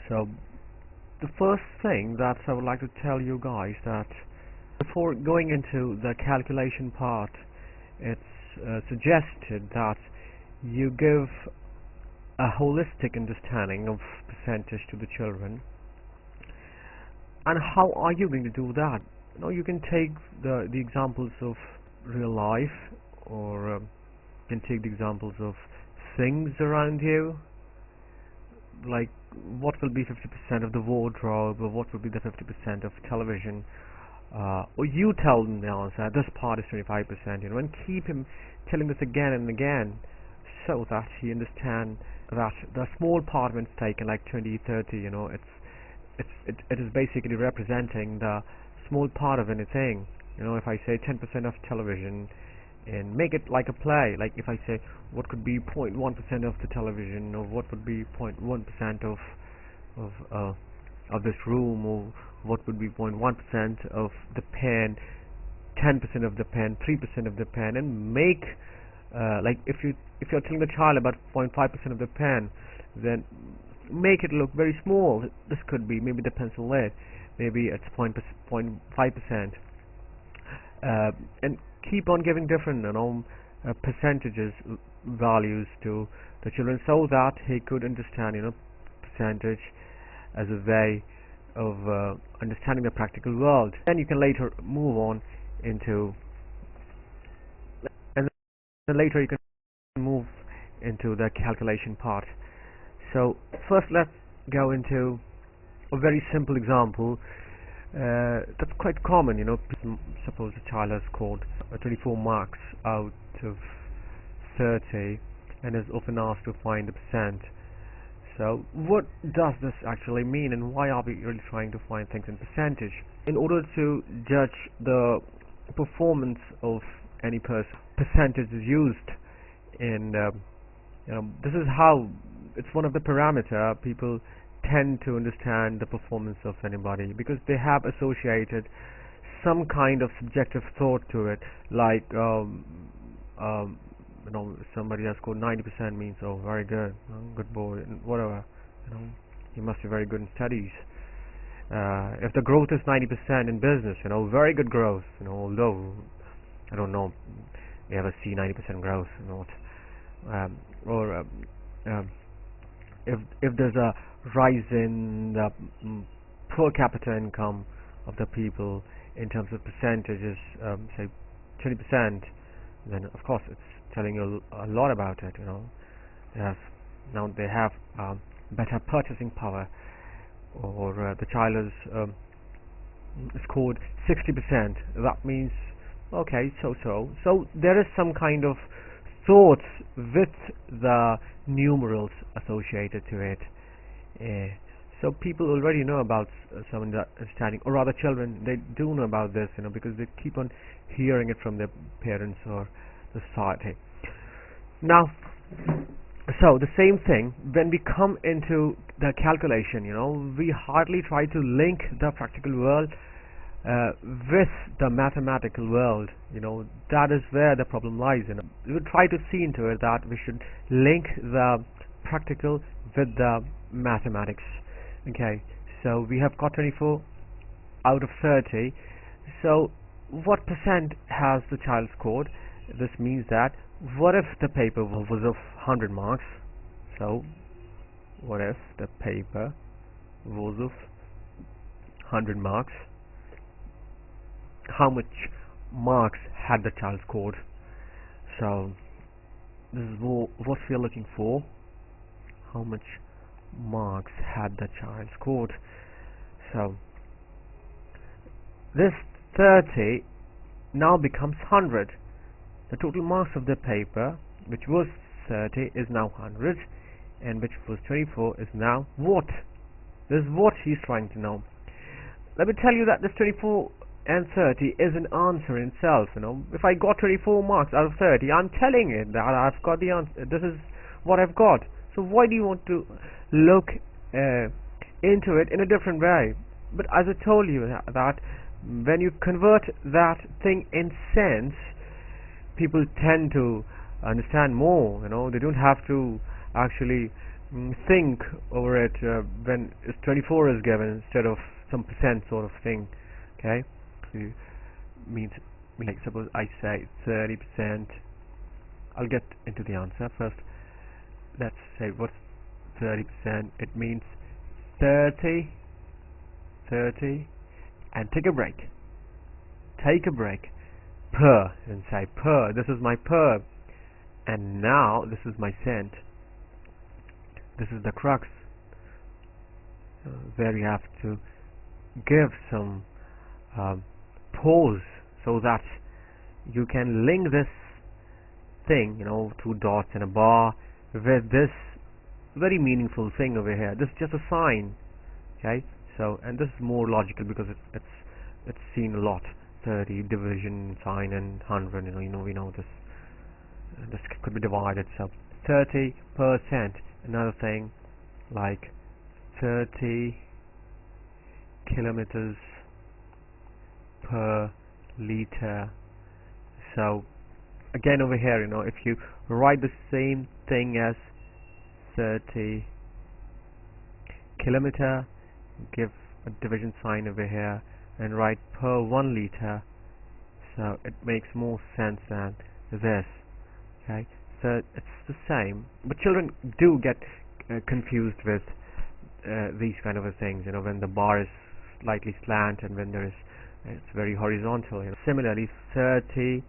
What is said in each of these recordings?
So the first thing that I would like to tell you guys that before going into the calculation part, it's suggested that you give a holistic understanding of percentage to the children. And how are you going to do that? You can take the examples of real life, or you can take the examples of things around you, like what will be 50% of the wardrobe, or what will be the 50% of television, or you tell them the answer, this part is 25%, and keep him telling this again and again, so that he understands that the small part when it's taken, like 20, 30, it is basically representing the small part of anything. If I say 10% of television, and make it like a play, like if I say what could be 0.1% of the television, or what would be 0.1% of this room, or what would be 0.1% of the pen, 10% of the pen, 3% of the pen, and make like if you're telling the child about 0.5% of the pen, then make it look very small. This could be maybe the pencil lead, maybe it's 0.5%, and keep on giving different percentages, values to the children, so that he could understand percentage as a way of understanding the practical world. Then you can later move on into, and then later you can move into the calculation part. So first let's go into a very simple example that's quite common. Suppose a child has scored 24 marks out of 30 and is often asked to find the percent. So what does this actually mean, and why are we really trying to find things in percentage? In order to judge the performance of any person, percentage is used in this is how it's one of the parameter people tend to understand the performance of anybody, because they have associated some kind of subjective thought to it, like somebody has scored 90% means, oh, very good, good boy, and whatever, he must be very good in studies. If the growth is 90% in business, very good growth, although I don't know you ever see 90% growth, or if there's a rise in the per capita income of the people in terms of percentages, say 20%, then of course it's telling you a lot about it. They have better purchasing power, or the child has scored 60%. That means okay, so there is some kind of thoughts with the numerals associated to it. So people already know about some understanding, or rather children, they do know about this, because they keep on hearing it from their parents or the society. Now, so the same thing, when we come into the calculation, we hardly try to link the practical world with the mathematical world. That is where the problem lies. We would try to see into it that we should link the practical with the mathematics. Okay, so we have got 24 out of 30. So what percent has the child scored? This means that what if the paper was of 100 marks? So what if the paper was of 100 marks? How much marks had the child scored? So this is what we are looking for. How much marks had the child scored? So this 30 now becomes 100. The total marks of the paper, which was 30, is now 100, and which was 24 is now what? This is what he's trying to know. Let me tell you that this 24 and 30 is an answer in itself. If I got 24 marks out of 30, I'm telling it that I've got the answer. This is what I've got. So why do you want to look into it in a different way? But as I told you that when you convert that thing in sense, people tend to understand more. They don't have to actually think over it when 24 is given instead of some percent sort of thing. Okay, so means like suppose I say 30%. I'll get into the answer first. Let's say what's 30%. It means 30, and take a break. Take a break. Per, and say per. This is my per, and now this is my cent. This is the crux where you have to give some pause so that you can link this thing, two dots and a bar, with this very meaningful thing over here. This is just a sign, okay? So, and this is more logical because it's seen a lot. 30 division sign and 100. We know this. This could be divided. So 30%. Another thing like 30 kilometers per liter. So again over here, if you write the same thing as 30 kilometer, give a division sign over here and write per 1 liter, so it makes more sense than this. Okay, so it's the same, but children do get confused with these kind of things, when the bar is slightly slant and when it's very horizontal. Similarly, 30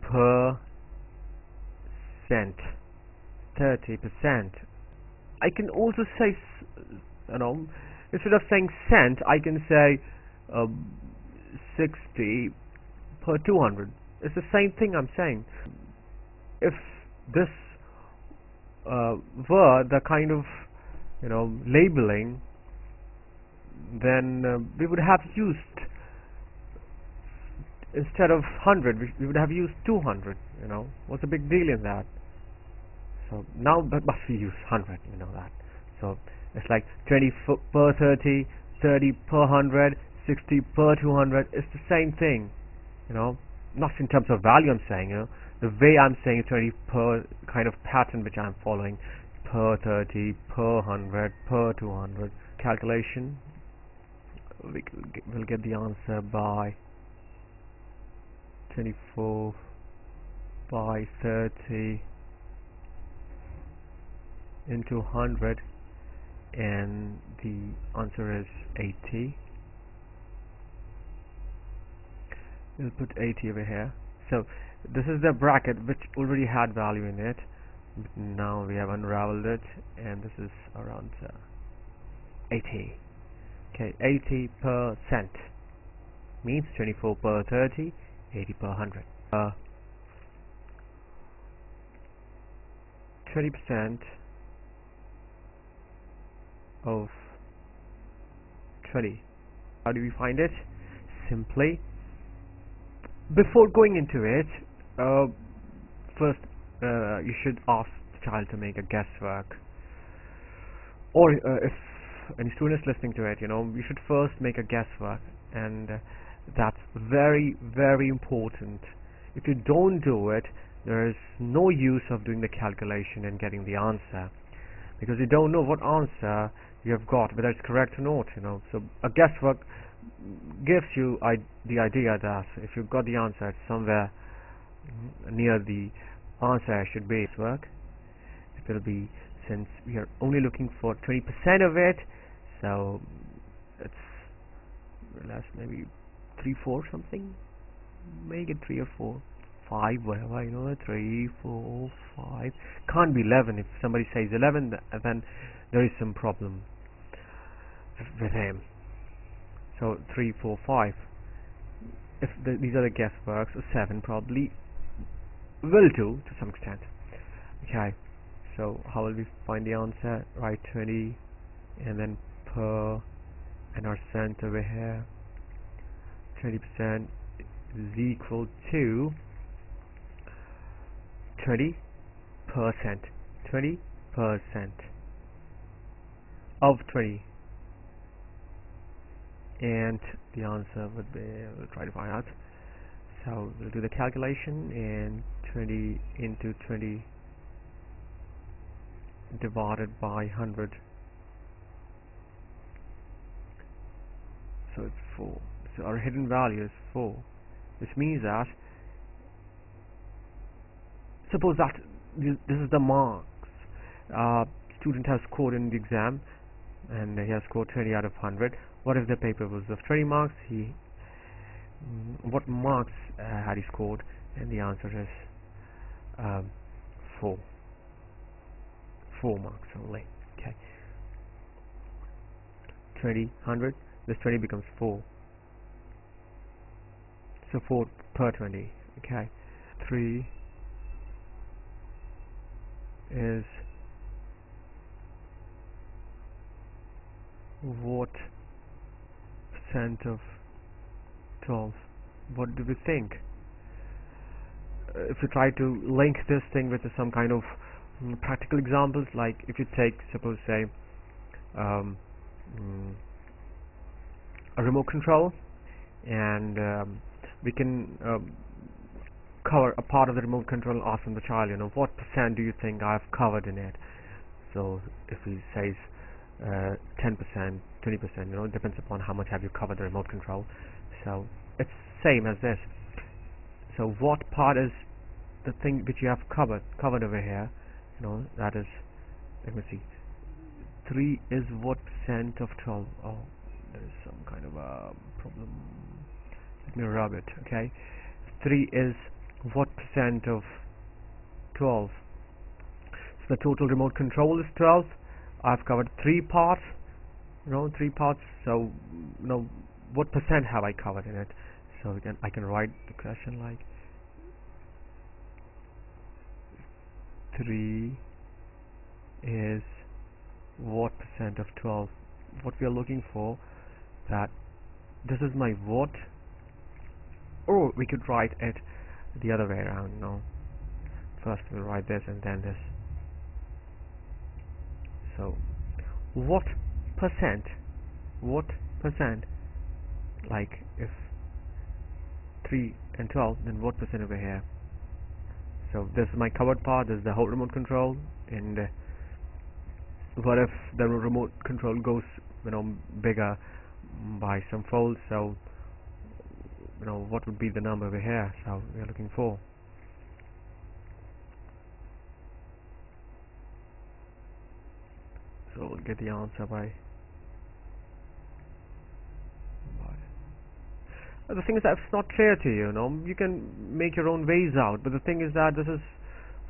per cent, 30%. I can also say, instead of saying cent, I can say 60 per 200. It's the same thing I'm saying. If this were the kind of labeling, then we would have used, instead of 100, we would have used 200. What's the big deal in that? So now must we use 100? That. So it's like 20 per 30, 30 per 100, 60 per 200. It's the same thing. Not in terms of value I'm saying. The way I'm saying 20 per kind of pattern which I'm following. Per 30, per 100, per 200. Calculation. We'll get the answer by 24 by 30 into 100, and the answer is 80. We'll put 80 over here. So this is the bracket which already had value in it, but now we have unraveled it, and this is around 80. Okay, 80% means 24 per 30, 80 per 100. 20% of 20. How do we find it? Simply, before going into it, first you should ask the child to make a guesswork, or if any student is listening to it, you should first make a guesswork, and that's very, very important. If you don't do it, there is no use of doing the calculation and getting the answer, because you don't know what answer you have got, whether it's correct or not. So a guesswork gives you the idea that if you've got the answer, it's somewhere near the answer should be. Work. It will be, since we are only looking for 20% of it, so it's less, maybe 3, 4 something. Make it 3 or 4, 5, whatever. 3, 4, 5. Can't be 11. If somebody says 11, then there is some problem with him. So 3, 4, 5. If these are the guessworks, 7 probably will do to some extent. Okay. So how will we find the answer? Write 20 and then per, and our cent over here. 20% is equal to 20%. 20% of 20. And the answer would be, we'll try to find out. So we'll do the calculation, and 20 into 20 divided by 100. So it's 4. So our hidden value is 4, which means that, suppose that this is the marks student has scored in the exam, and he has scored 20 out of 100. What if the paper was of 20 marks? What marks had he scored? And the answer is 4. 4 marks only. Okay. 20, 100. This 20 becomes 4. So 4 per 20. Okay. 3 is what percent of 12? What do we think? If you try to link this thing with some kind of practical examples, like if you take, suppose, say, a remote control, and we can cover a part of the remote control and ask from the child, what percent do you think I've covered in it? So if he says 10%, 20%, it depends upon how much have you covered the remote control. So it's same as this. So what part is the thing which you have covered over here? That is, let me see, 3 is what percent of 12? Oh, there is some kind of a problem. Let me rub it. Okay, 3 is what percent of 12? So the total remote control is 12. I've covered 3 parts. 3 parts. So what percent have I covered in it? So I can write the question like 3 is what percent of 12? What we are looking for, that this is my what, or we could write it the other way around. First we'll write this and then this. So what percent, like if 3 and 12, then what percent over here? So this is my covered part, this is the whole remote control, and what if the remote control goes bigger by some folds? So what would be the number over here? So we are looking for. So we'll get the answer by the thing is that it's not clear to you. You can make your own ways out, but the thing is that this is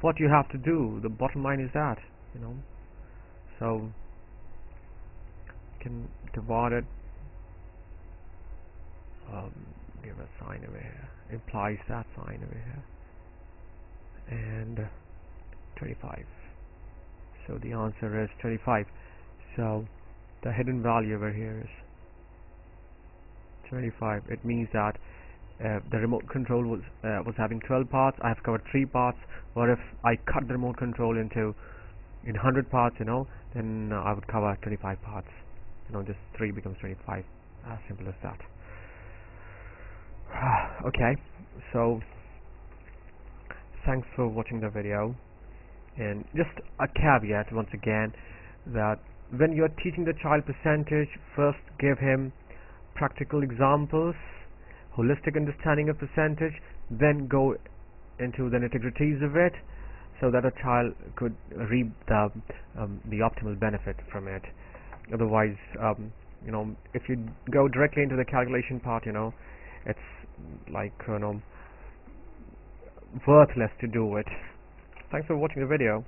what you have to do. The bottom line is that, so you can divide it, give a sign over here, implies that sign over here, and 25. So the answer is 25. So the hidden value over here is 25. It means that the remote control was having 12 parts. I have covered 3 parts. Or if I cut the remote control in 100 parts, then I would cover 25 parts. Just 3 becomes 25. As simple as that. Okay, so thanks for watching the video. And just a caveat once again, that when you are teaching the child percentage, first give him practical examples, holistic understanding of percentage, then go into the nitty-gritties of it, so that a child could reap the optimal benefit from it. Otherwise, if you go directly into the calculation part, it's like worthless to do it. Thanks for watching the video.